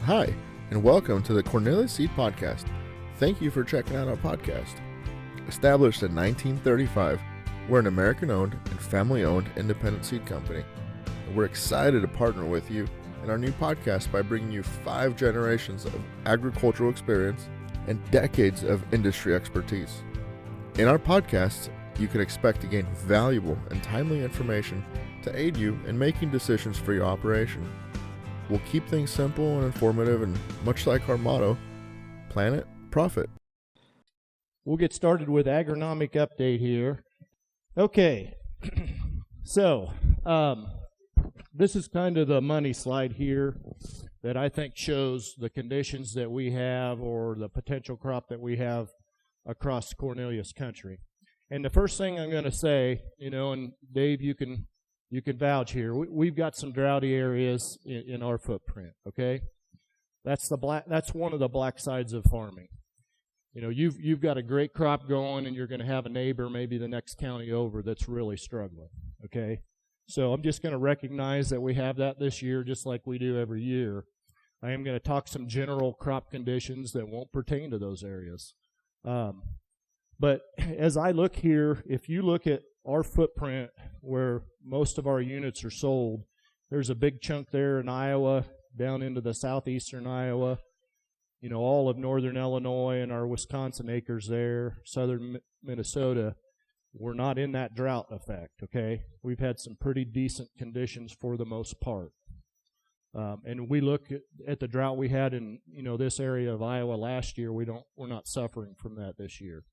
Hi, and welcome to the Cornelius Seed Podcast. Thank you for checking out our podcast. Established in 1935, we're an American-owned and family-owned independent seed company. And we're excited to partner with you in our new podcast by bringing you 5 generations of agricultural experience and decades of industry expertise. In our podcasts, you can expect to gain valuable and timely information to aid you in making decisions for your operation. We'll keep things simple and informative, and much like our motto, Planet Profit. We'll get started with agronomic update here. Okay, so this is kind of the money slide here that I think shows the conditions that we have or the potential crop that we have across Cornelius country. And the first thing I'm going to say, and Dave, you can vouch here. We've got some droughty areas in our footprint. Okay, that's one of the black sides of farming. You've got a great crop going, and you're going to have a neighbor, maybe the next county over, that's really struggling. Okay, so I'm just going to recognize that we have that this year, just like we do every year. I am going to talk some general crop conditions that won't pertain to those areas. But as I look here, if you look at our footprint where most of our units are sold, there's a big chunk there in Iowa, down into the southeastern Iowa, all of northern Illinois and our Wisconsin acres there, southern Minnesota. We're not in that drought effect, okay? We've had some pretty decent conditions for the most part. And we look at the drought we had in, this area of Iowa last year, we're not suffering from that this year.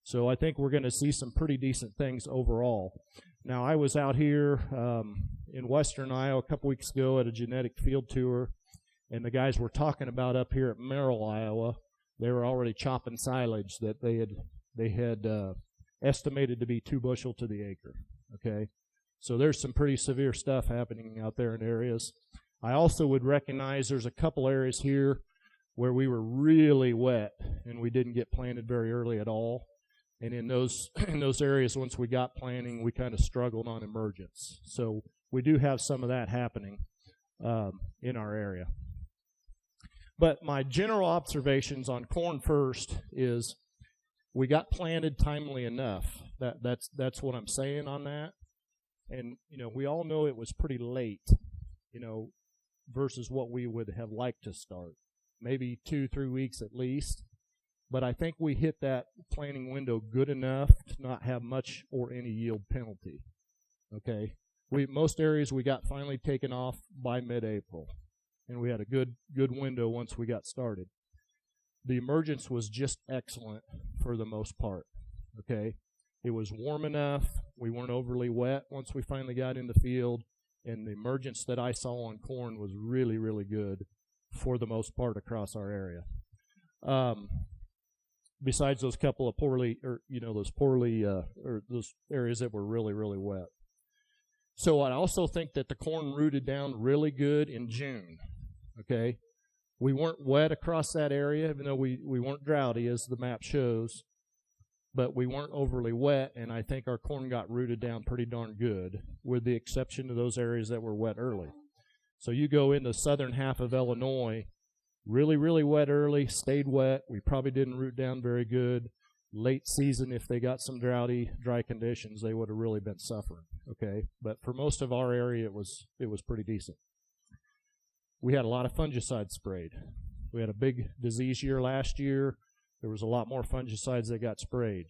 So I think we're going to see some pretty decent things overall. Now, I was out here in western Iowa a couple weeks ago at a genetic field tour, and the guys were talking about up here at Merrill, Iowa. They were already chopping silage that they had estimated to be 2 bushel to the acre. Okay, so there's some pretty severe stuff happening out there in areas. I also would recognize there's a couple areas here where we were really wet and we didn't get planted very early at all. And in those areas, once we got planting, we kind of struggled on emergence. So we do have some of that happening in our area. But my general observations on corn first is we got planted timely enough. That's what I'm saying on that. And we all know it was pretty late, versus what we would have liked to start. Maybe 2-3 weeks at least. But I think we hit that planting window good enough to not have much or any yield penalty. Okay, most areas we got finally taken off by mid-April, and we had a good window once we got started. The emergence was just excellent for the most part. Okay, it was warm enough. We weren't overly wet once we finally got in the field, and the emergence that I saw on corn was really, really good for the most part across our area. Besides those couple of those areas that were really, really wet. So I also think that the corn rooted down really good in June. Okay, we weren't wet across that area, even though we weren't droughty as the map shows, but we weren't overly wet, and I think our corn got rooted down pretty darn good, with the exception of those areas that were wet early. So you go in the southern half of Illinois, really, really wet early, stayed wet. We probably didn't root down very good. Late season, if they got some dry conditions, they would have really been suffering. Okay, but for most of our area, it was pretty decent. We had a lot of fungicides sprayed. We had a big disease year last year. There was a lot more fungicides that got sprayed.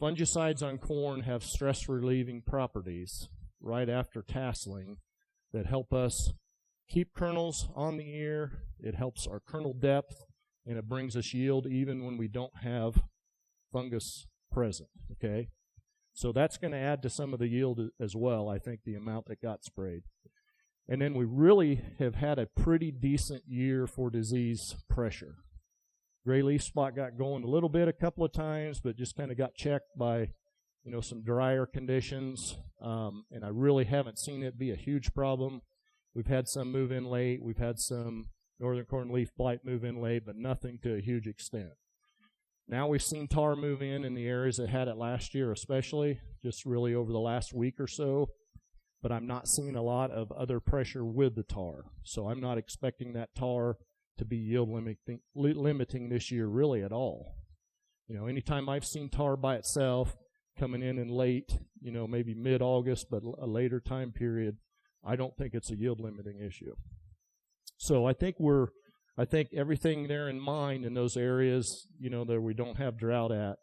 Fungicides on corn have stress relieving properties right after tasseling that help us keep kernels on the ear. It helps our kernel depth, and it brings us yield even when we don't have fungus present. Okay, so that's going to add to some of the yield as well, I think, the amount that got sprayed. And then we really have had a pretty decent year for disease pressure. Gray leaf spot got going a little bit a couple of times, but just kind of got checked by some drier conditions, and I really haven't seen it be a huge problem. We've had some move in late. We've had some northern corn leaf blight move in late, but nothing to a huge extent. Now we've seen tar move in the areas that had it last year, especially just really over the last week or so. but I'm not seeing a lot of other pressure with the tar. So I'm not expecting that tar to be yield limiting this year really at all. Anytime I've seen tar by itself coming in late, maybe mid-August, but a later time period, I don't think it's a yield limiting issue. So I think everything there in mind in those areas, that we don't have drought at,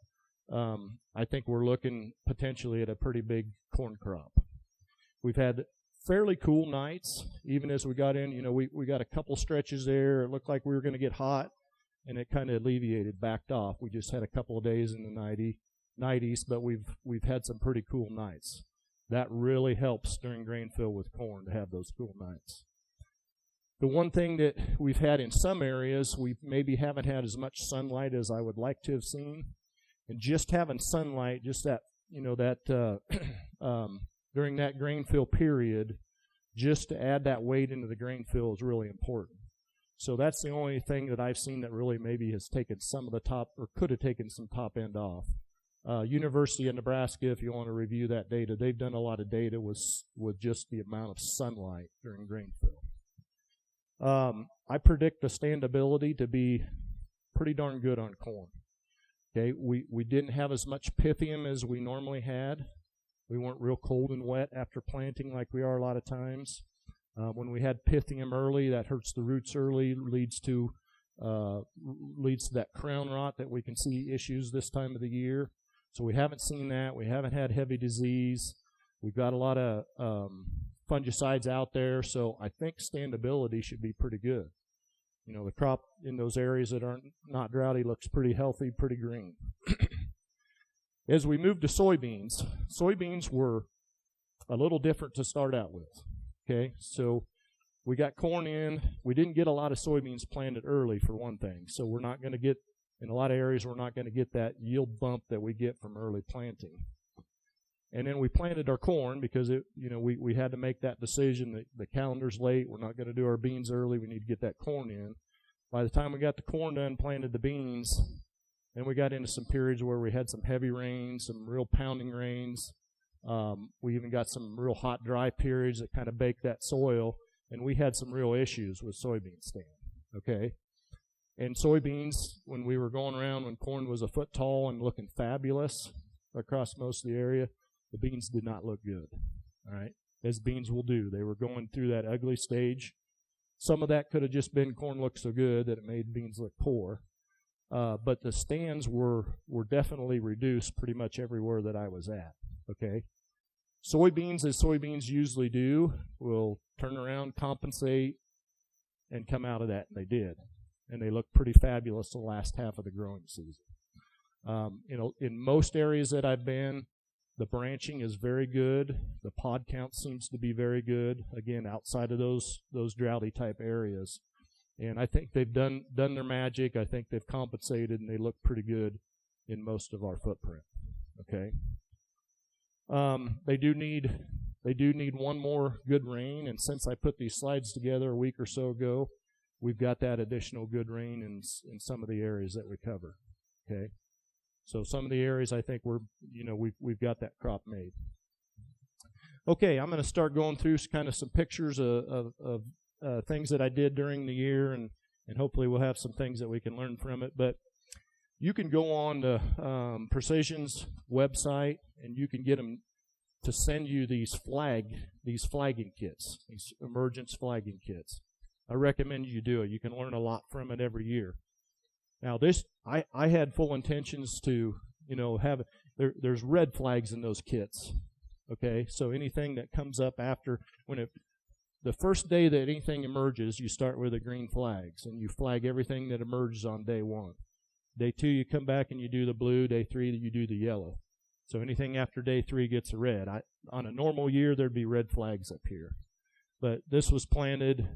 I think we're looking potentially at a pretty big corn crop. We've had fairly cool nights, even as we got in. We got a couple stretches there. It looked like we were going to get hot, and it kind of alleviated, backed off. We just had a couple of days in the 90s, but we've had some pretty cool nights. That really helps during grain fill with corn to have those cool nights. The one thing that we've had in some areas, we maybe haven't had as much sunlight as I would like to have seen. And just having sunlight, just that, during that grain fill period, just to add that weight into the grain fill is really important. So that's the only thing that I've seen that really maybe has taken some of the top, or could have taken some top end off. University of Nebraska, if you want to review that data, they've done a lot of data with just the amount of sunlight during grain fill. I predict the standability to be pretty darn good on corn. Okay, we didn't have as much pythium as we normally had. We weren't real cold and wet after planting like we are a lot of times. When we had pythium early, that hurts the roots early, leads to that crown rot that we can see issues this time of the year. So we haven't seen that. We haven't had heavy disease. We've got a lot of fungicides out there, so I think standability should be pretty good. The crop in those areas that aren't not droughty looks pretty healthy, pretty green. As we move to soybeans were a little different to start out with. Okay, so we got corn in. We didn't get a lot of soybeans planted early, for one thing. So we're not going to get, in a lot of areas, we're not going to get that yield bump that we get from early planting. And then we planted our corn because we had to make that decision that the calendar's late. We're not going to do our beans early. We need to get that corn in. By the time we got the corn done, planted the beans, then we got into some periods where we had some heavy rains, some real pounding rains. We even got some real hot, dry periods that kind of baked that soil, and we had some real issues with soybean stand. Okay, and soybeans, when we were going around, when corn was a foot tall and looking fabulous across most of the area, the beans did not look good, all right, as beans will do. They were going through that ugly stage. Some of that could have just been corn looked so good that it made beans look poor. But the stands were definitely reduced pretty much everywhere that I was at, okay? Soybeans, as soybeans usually do, will turn around, compensate, and come out of that, and they did. And they looked pretty fabulous the last half of the growing season. In most areas that I've been, the branching is very good. The pod count seems to be very good, again, outside of those droughty type areas. And I think they've done their magic. I think they've compensated, and they look pretty good in most of our footprint. Okay. They do need one more good rain, and since I put these slides together a week or so ago, we've got that additional good rain in some of the areas that we cover. Okay. So some of the areas I think we've got that crop made. Okay, I'm going to start going through kind of some pictures of things that I did during the year, and hopefully we'll have some things that we can learn from it. But you can go on to Precision's website, and you can get them to send you these flagging kits, these emergence flagging kits. I recommend you do it. You can learn a lot from it every year. Now I had full intentions to, have, there's red flags in those kits. Okay, so anything that comes up after, the first day that anything emerges, you start with the green flags, and you flag everything that emerges on day 1. Day 2, you come back and you do the blue. Day 3, you do the yellow. So anything after day 3 gets a red. On a normal year, there'd be red flags up here. But this was planted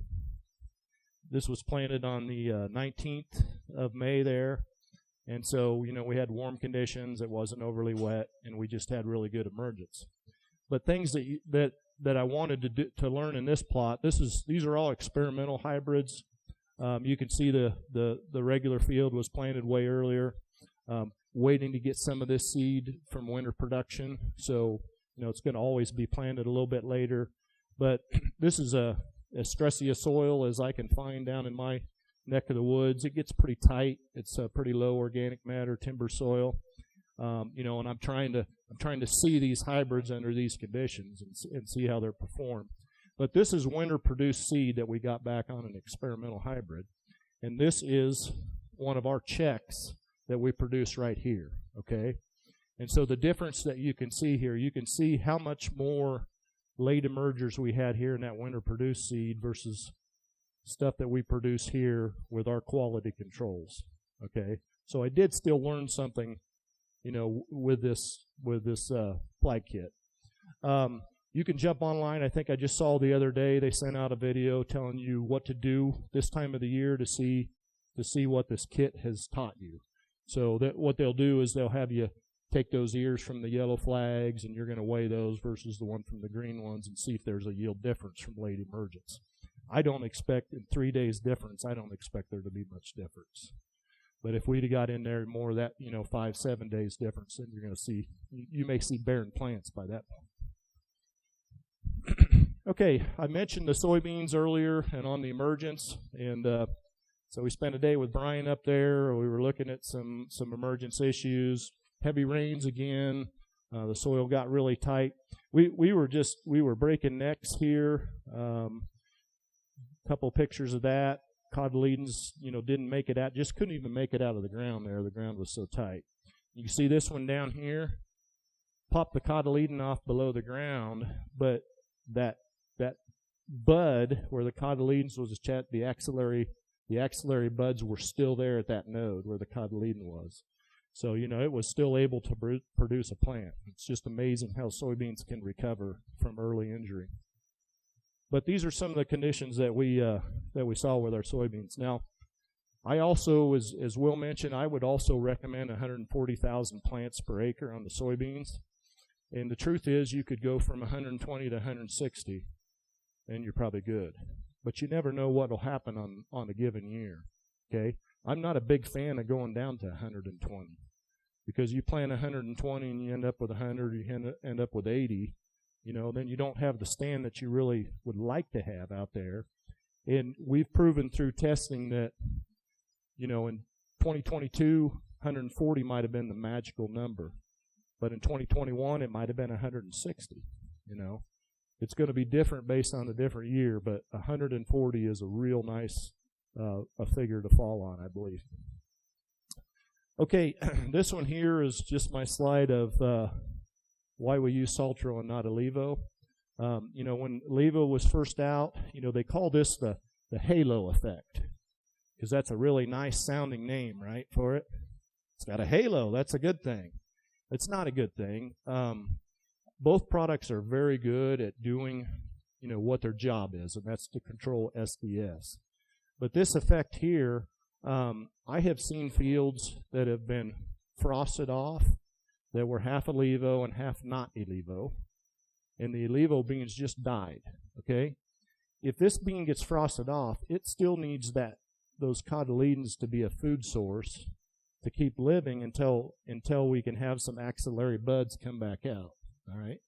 on the 19th of May there. And so, we had warm conditions. It wasn't overly wet, and we just had really good emergence. But things that I wanted to learn in this plot, these are all experimental hybrids. You can see the regular field was planted way earlier, waiting to get some of this seed from winter production. So, it's going to always be planted a little bit later. But this is as stressy a soil as I can find down in my neck of the woods. It gets pretty tight. It's a pretty low organic matter timber soil, and I'm trying to see these hybrids under these conditions and see how they're performed. But this is winter-produced seed that we got back on an experimental hybrid, and this is one of our checks that we produce right here. Okay, and so the difference that you can see here, you can see how much more late emergers we had here in that winter-produced seed versus stuff that we produce here with our quality controls. Okay, so I did still learn something, with this flag kit. You can jump online. I think I just saw the other day they sent out a video telling you what to do this time of the year to see what this kit has taught you. So that what they'll do is they'll have you take those ears from the yellow flags, and you're going to weigh those versus the one from the green ones and see if there's a yield difference from late emergence. I don't expect, in 3 days difference, I don't expect there to be much difference. But if we'd have got in there more of that, 5-7 days difference, then you're going to see, you may see barren plants by that point. Okay, I mentioned the soybeans earlier and on the emergence, and so we spent a day with Brian up there. We were looking at some emergence issues. Heavy rains again. The soil got really tight. We were breaking necks here. Couple pictures of that. Cotyledons, didn't make it out. Just couldn't even make it out of the ground there. The ground was so tight. You can see this one down here. Popped the cotyledon off below the ground, but that bud where the cotyledons was the axillary buds were still there at that node where the cotyledon was. So, it was still able to produce a plant. It's just amazing how soybeans can recover from early injury. But these are some of the conditions that we saw with our soybeans. Now, I also, as Will mentioned, I would also recommend 140,000 plants per acre on the soybeans. And the truth is, you could go from 120 to 160, and you're probably good. But you never know what will happen on a given year. Okay, I'm not a big fan of going down to 120 because you plant 120 and you end up with 100, you end up with 80. Then you don't have the stand that you really would like to have out there. And we've proven through testing that, in 2022, 140 might have been the magical number. But in 2021, it might have been 160, It's going to be different based on the different year, but 140 is a real nice a figure to fall on, I believe. Okay, this one here is just my slide of why we use Saltro and not Allevo. When Allevo was first out, they call this the halo effect because that's a really nice sounding name, right, for it. It's got a halo. That's a good thing. It's not a good thing. Both products are very good at doing, what their job is, and that's to control SDS. But this effect here, I have seen fields that have been frosted off that were half Allevo and half not Allevo, and the Allevo beans just died. Okay, if this bean gets frosted off, it still needs those cotyledons to be a food source to keep living until we can have some axillary buds come back out. All right.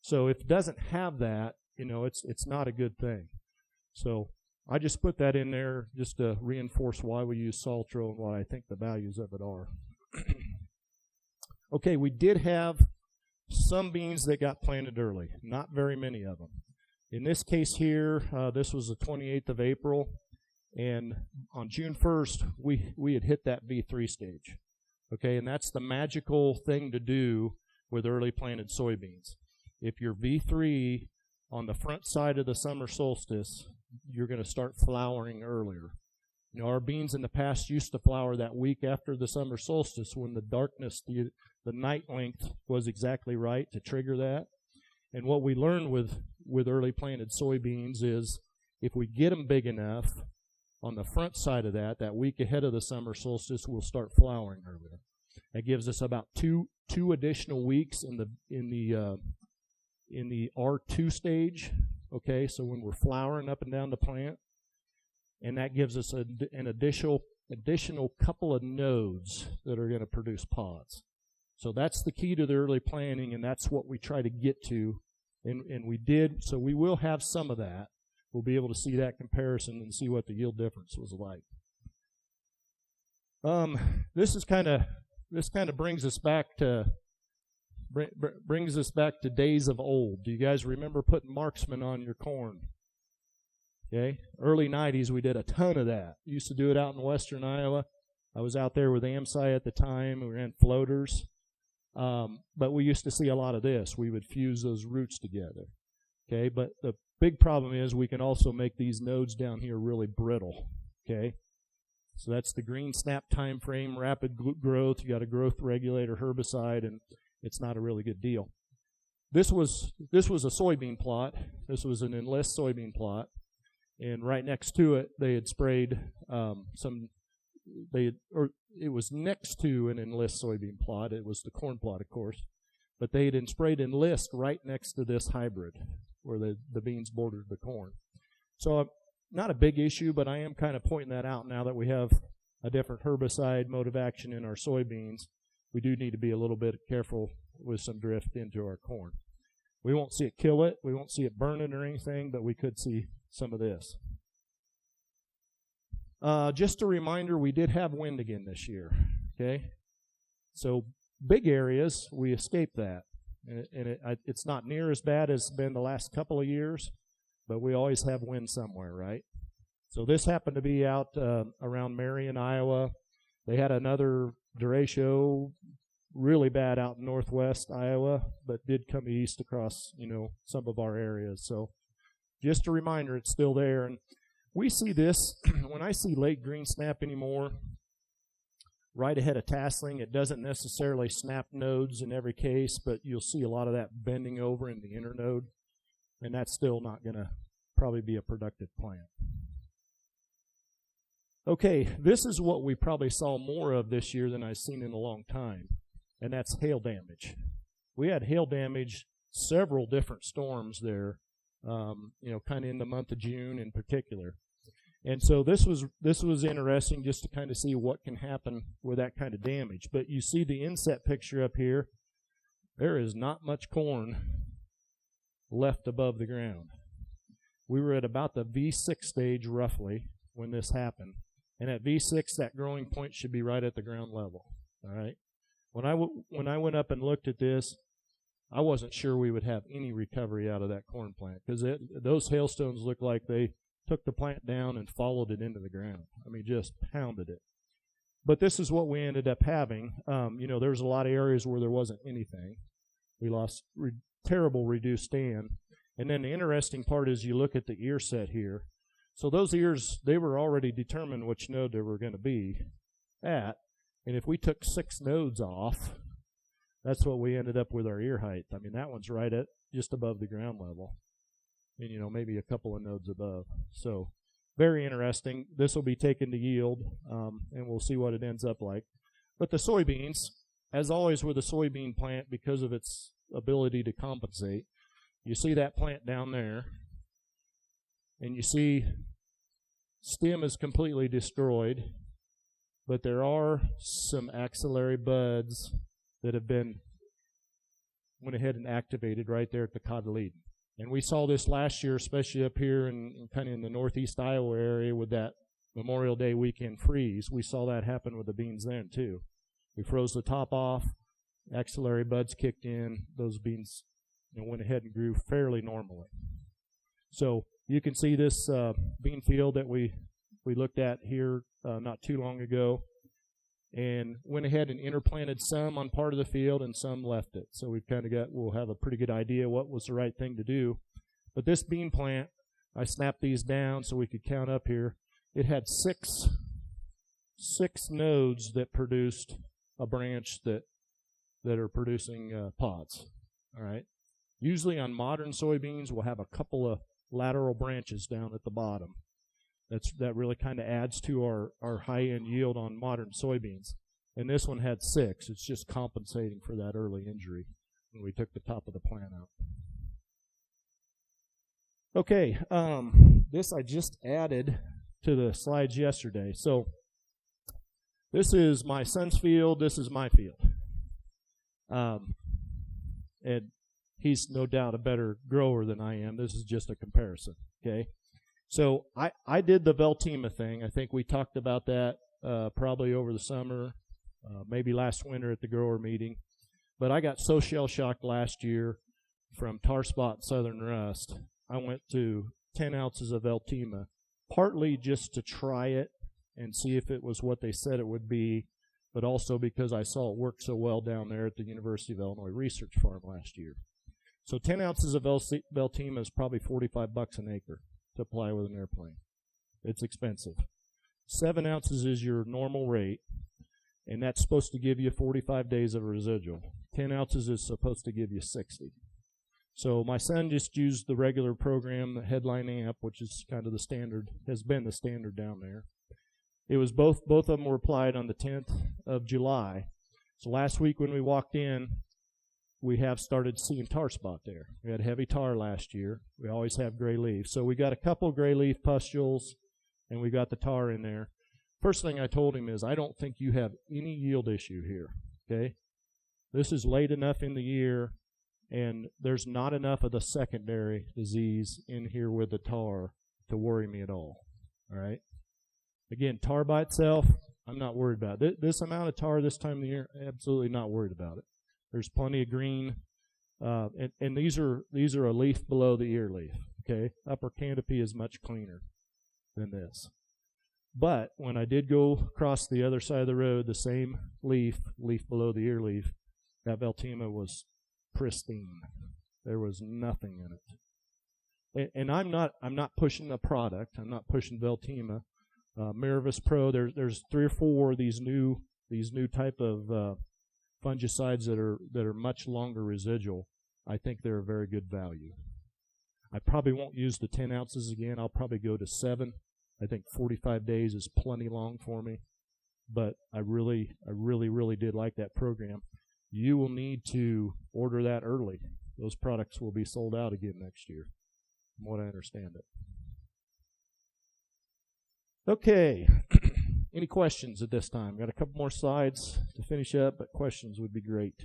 So if it doesn't have that, it's not a good thing. So I just put that in there just to reinforce why we use Saltro and what I think the values of it are. Okay, we did have some beans that got planted early, not very many of them. In this case here, this was the 28th of April, and on June 1st, we had hit that V3 stage. Okay, and that's the magical thing to do with early planted soybeans. If you're V3 on the front side of the summer solstice, you're going to start flowering earlier. Our beans in the past used to flower that week after the summer solstice when the darkness, the night length was exactly right to trigger that. And what we learned with early planted soybeans is if we get them big enough, on the front side of that week ahead of the summer solstice, we'll start flowering earlier. That gives us about two additional weeks in the R2 stage. Okay, so when we're flowering up and down the plant, and that gives us an additional couple of nodes that are going to produce pods. So that's the key to the early planting, and that's what we try to get to And we did, so we will have some of that. We'll be able to see that comparison and see what the yield difference was like. This kind of brings us back to days of old. Do you guys remember putting marksman on your corn? Okay, early 90s we did a ton of that. Used to do it out in western Iowa. I was out there with AMSI at the time. We ran floaters. But we used to see a lot of this. We would fuse those roots together. Okay, but the big problem is we can also make these nodes down here really brittle. Okay, so that's the green snap time frame, rapid growth. You got a growth regulator herbicide, and it's not a really good deal. This was a soybean plot. This was an Enlist soybean plot, and right next to it they had sprayed it was next to an Enlist soybean plot. It was the corn plot, of course, but they had sprayed Enlist right next to this hybrid where the beans bordered the corn. So not a big issue, but I am kind of pointing that out now that we have a different herbicide mode of action in our soybeans. We do need to be a little bit careful with some drift into our corn. We won't see it kill it. We won't see it burn it or anything, but we could see some of this. Just a reminder, we did have wind again this year, okay? So big areas, we escaped that. And it's not near as bad as it's been the last couple of years, but we always have wind somewhere, right? So this happened to be out around Marion, Iowa. They had another derecho, really bad out in northwest Iowa, but did come east across, some of our areas. So just a reminder, it's still there. And we see this, when I see late green snap anymore, right ahead of tasseling, it doesn't necessarily snap nodes in every case, but you'll see a lot of that bending over in the internode, and that's still not going to probably be a productive plant. Okay, this is what we probably saw more of this year than I've seen in a long time, and that's hail damage. We had hail damage, several different storms there, kind of in the month of June in particular. And so this was interesting just to kind of see what can happen with that kind of damage. But you see the inset picture up here. There is not much corn left above the ground. We were at about the V6 stage roughly when this happened. And at V6, that growing point should be right at the ground level. All right. When I went up and looked at this, I wasn't sure we would have any recovery out of that corn plant because those hailstones looked like they took the plant down and followed it into the ground. I mean, just pounded it. But this is what we ended up having. There's a lot of areas where there wasn't anything. We lost terrible reduced stand. And then the interesting part is you look at the ear set here. So those ears, they were already determined which node they were going to be at. And if we took 6 nodes off, that's what we ended up with our ear height. I mean, that one's right at just above the ground level. And, maybe a couple of nodes above. So very interesting. This will be taken to yield, and we'll see what it ends up like. But the soybeans, as always with a soybean plant, because of its ability to compensate, you see that plant down there, and you see stem is completely destroyed, but there are some axillary buds that have went ahead and activated right there at the cotyledon. And we saw this last year, especially up here in kind of in the northeast Iowa area with that Memorial Day weekend freeze. We saw that happen with the beans then too. We froze the top off, axillary buds kicked in, those beans went ahead and grew fairly normally. So you can see this bean field that we looked at here not too long ago, and went ahead and interplanted some on part of the field and some left it. So we'll have a pretty good idea what was the right thing to do. But this bean plant, I snapped these down so we could count up here. It had six nodes that produced a branch that are producing pods. All right. Usually on modern soybeans, we'll have a couple of lateral branches down at the bottom. That really kind of adds to our high-end yield on modern soybeans. And this one had 6. It's just compensating for that early injury when we took the top of the plant out. Okay, this I just added to the slides yesterday. So this is my son's field. This is my field. And he's no doubt a better grower than I am. This is just a comparison, okay? So I did the Veltima thing. I think we talked about that probably over the summer, maybe last winter at the grower meeting. But I got so shell-shocked last year from tar spot and southern rust, I went to 10 ounces of Veltima, partly just to try it and see if it was what they said it would be, but also because I saw it work so well down there at the University of Illinois Research Farm last year. So 10 ounces of Veltima is probably $45 an acre to apply with an airplane. It's expensive. 7 ounces is your normal rate, and that's supposed to give you 45 days of residual. 10 ounces is supposed to give you 60. So my son just used the regular program, the headline amp, which is kind of the standard, has been the standard down there. It was both of them were applied on the 10th of July. So last week when we walked in, we have started seeing tar spot there. We had heavy tar last year. We always have gray leaf. So we got a couple gray leaf pustules, and we got the tar in there. First thing I told him is, I don't think you have any yield issue here, okay? This is late enough in the year, and there's not enough of the secondary disease in here with the tar to worry me at all right? Again, tar by itself, I'm not worried about it. This amount of tar this time of the year, absolutely not worried about it. There's plenty of green, and these are a leaf below the ear leaf, okay? Upper canopy is much cleaner than this. But when I did go across the other side of the road, the same leaf below the ear leaf, that Veltima was pristine. There was nothing in it. And I'm not pushing the product. I'm not pushing Veltima. Miravis Pro. There's 3 or 4 of these new type of fungicides that are much longer residual. I think they're a very good value. I probably won't use the 10 ounces again. I'll probably go to 7. I think 45 days is plenty long for me. But I really did like that program. You will need to order that early. Those products will be sold out again next year, from what I understand it. Okay. Any questions at this time? Got a couple more slides to finish up, but questions would be great.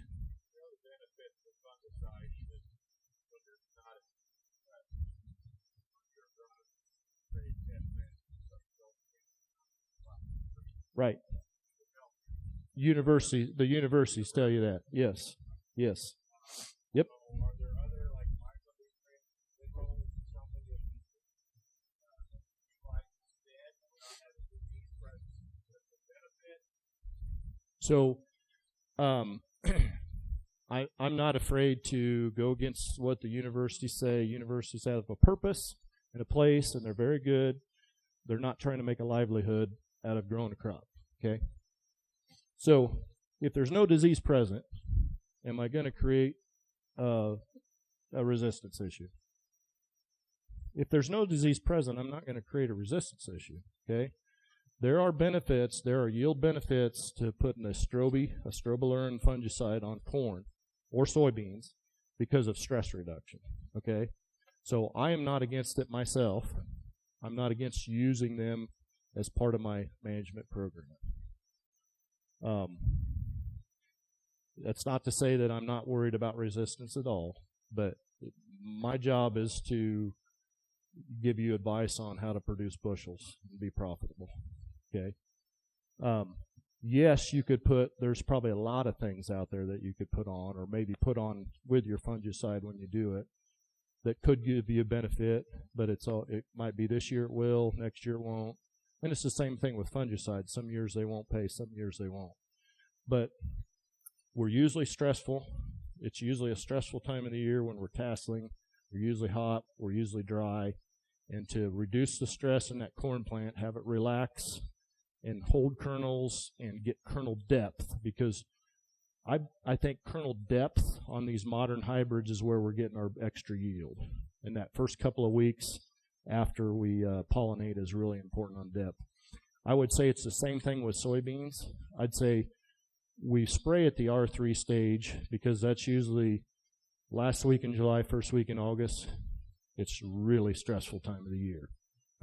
Right. The universities tell you that. Yes. Yes. Yep. So, I'm not afraid to go against what the universities say. Universities have a purpose and a place, and they're very good. They're not trying to make a livelihood out of growing a crop, okay? So, if there's no disease present, am I going to create a resistance issue? If there's no disease present, I'm not going to create a resistance issue, okay? There are benefits, there are yield benefits to putting a strobilurin fungicide on corn or soybeans because of stress reduction, okay? So I am not against it myself. I'm not against using them as part of my management program. That's not to say that I'm not worried about resistance at all, but my job is to give you advice on how to produce bushels and be profitable. Okay. Yes, you could there's probably a lot of things out there that you could put on, or maybe put on with your fungicide when you do it, that could give you a benefit, but it might be this year it will, next year it won't. And it's the same thing with fungicides. Some years they won't pay, some years they won't. But we're usually stressful. It's usually a stressful time of the year when we're tasseling. We're usually hot, we're usually dry. And to reduce the stress in that corn plant, have it relax and hold kernels and get kernel depth, because I think kernel depth on these modern hybrids is where we're getting our extra yield. And that first couple of weeks after we pollinate is really important on depth. I would say it's the same thing with soybeans. I'd say we spray at the R3 stage because that's usually last week in July, first week in August. It's really stressful time of the year,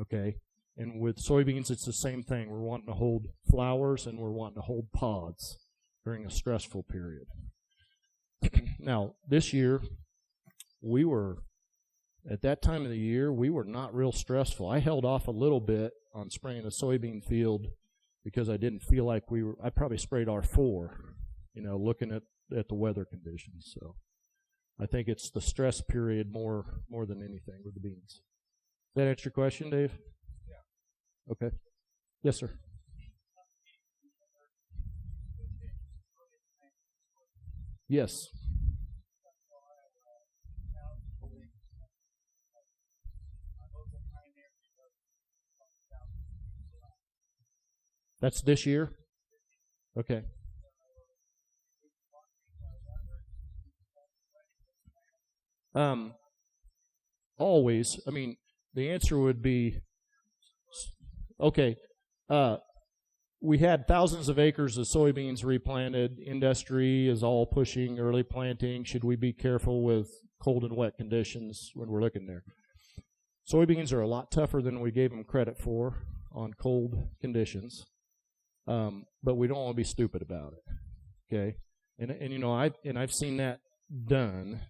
okay? And with soybeans, it's the same thing. We're wanting to hold flowers and we're wanting to hold pods during a stressful period. Now, this year, we were, at that time of the year, we were not real stressful. I held off a little bit on spraying the soybean field because I didn't feel like I probably sprayed R4, looking at the weather conditions. So I think it's the stress period more than anything with the beans. Does that answer your question, Dave? Yeah. Okay. Yes, sir. Yes. That's this year? Okay. Always. I mean, the answer would be, okay, we had thousands of acres of soybeans replanted. Industry is all pushing early planting. Should we be careful with cold and wet conditions when we're looking there? Soybeans are a lot tougher than we gave them credit for on cold conditions, but we don't want to be stupid about it. Okay, and I've seen that done.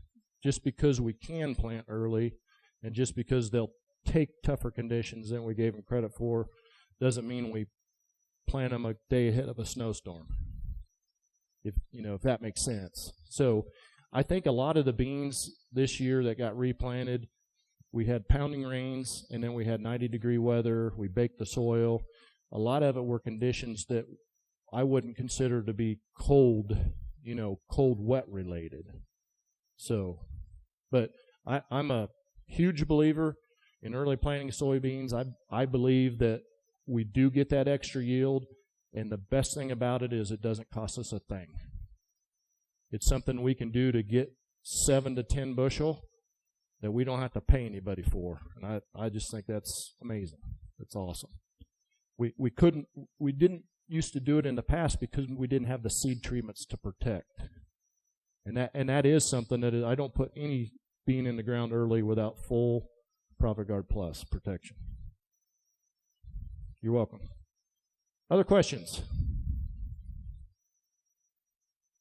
Just because we can plant early, and just because they'll take tougher conditions than we gave them credit for, doesn't mean we plant them a day ahead of a snowstorm. If that makes sense. So I think a lot of the beans this year that got replanted, we had pounding rains, and then we had 90-degree weather. We baked the soil. A lot of it were conditions that I wouldn't consider to be cold, cold wet related. So, but I'm a huge believer in early planting soybeans. I believe that we do get that extra yield, and the best thing about it is it doesn't cost us a thing. It's something we can do to get 7 to 10 bushel that we don't have to pay anybody for, and I just think that's amazing. That's awesome. We didn't used to do it in the past because we didn't have the seed treatments to protect. And that is something that I don't put any bean in the ground early without full Profit Guard Plus protection. You're welcome. Other questions?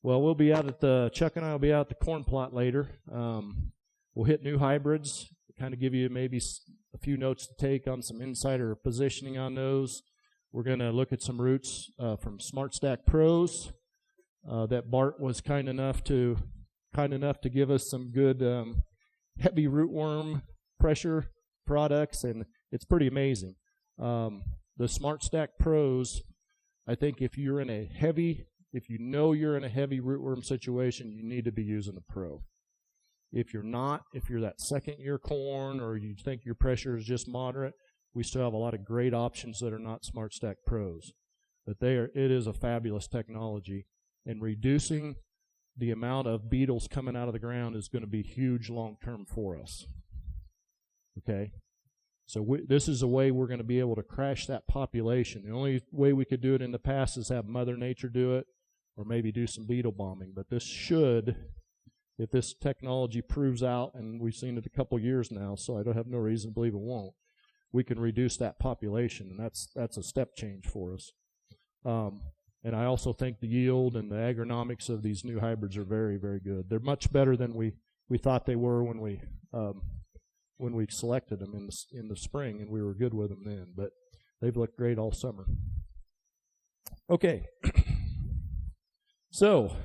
Well, we'll be out at Chuck and I will be out at the corn plot later. We'll hit new hybrids, kind of give you maybe a few notes to take on some insider positioning on those. We're going to look at some roots from Smart Stack Pros. That Bart was kind enough to give us some good heavy rootworm pressure products, and it's pretty amazing. The Smart Stack Pros, I think if you're in a heavy rootworm situation, you need to be using the Pro. If you're not, if you're that second year corn or you think your pressure is just moderate, we still have a lot of great options that are not Smart Stack Pros. But it is a fabulous technology. And reducing the amount of beetles coming out of the ground is going to be huge long-term for us. Okay? So this is a way we're going to be able to crash that population. The only way we could do it in the past is have Mother Nature do it or maybe do some beetle bombing. But this should, if this technology proves out, and we've seen it a couple years now, so I don't have no reason to believe it won't, we can reduce that population, and that's a step change for us. And I also think the yield and the agronomics of these new hybrids are very, very good. They're much better than we thought they were when we selected them in the spring, and we were good with them then. But they've looked great all summer. Okay. So,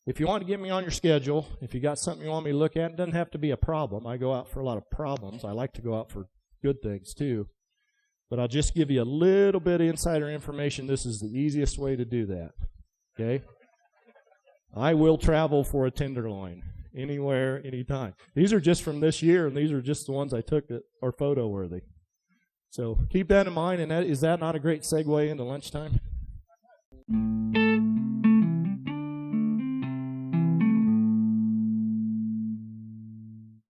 if you want to get me on your schedule, if you got something you want me to look at, it doesn't have to be a problem. I go out for a lot of problems. I like to go out for good things too. But I'll just give you a little bit of insider information. This is the easiest way to do that. Okay? I will travel for a tenderloin anywhere, anytime. These are just from this year, and these are just the ones I took that are photo worthy. So keep that in mind. And is that not a great segue into lunchtime?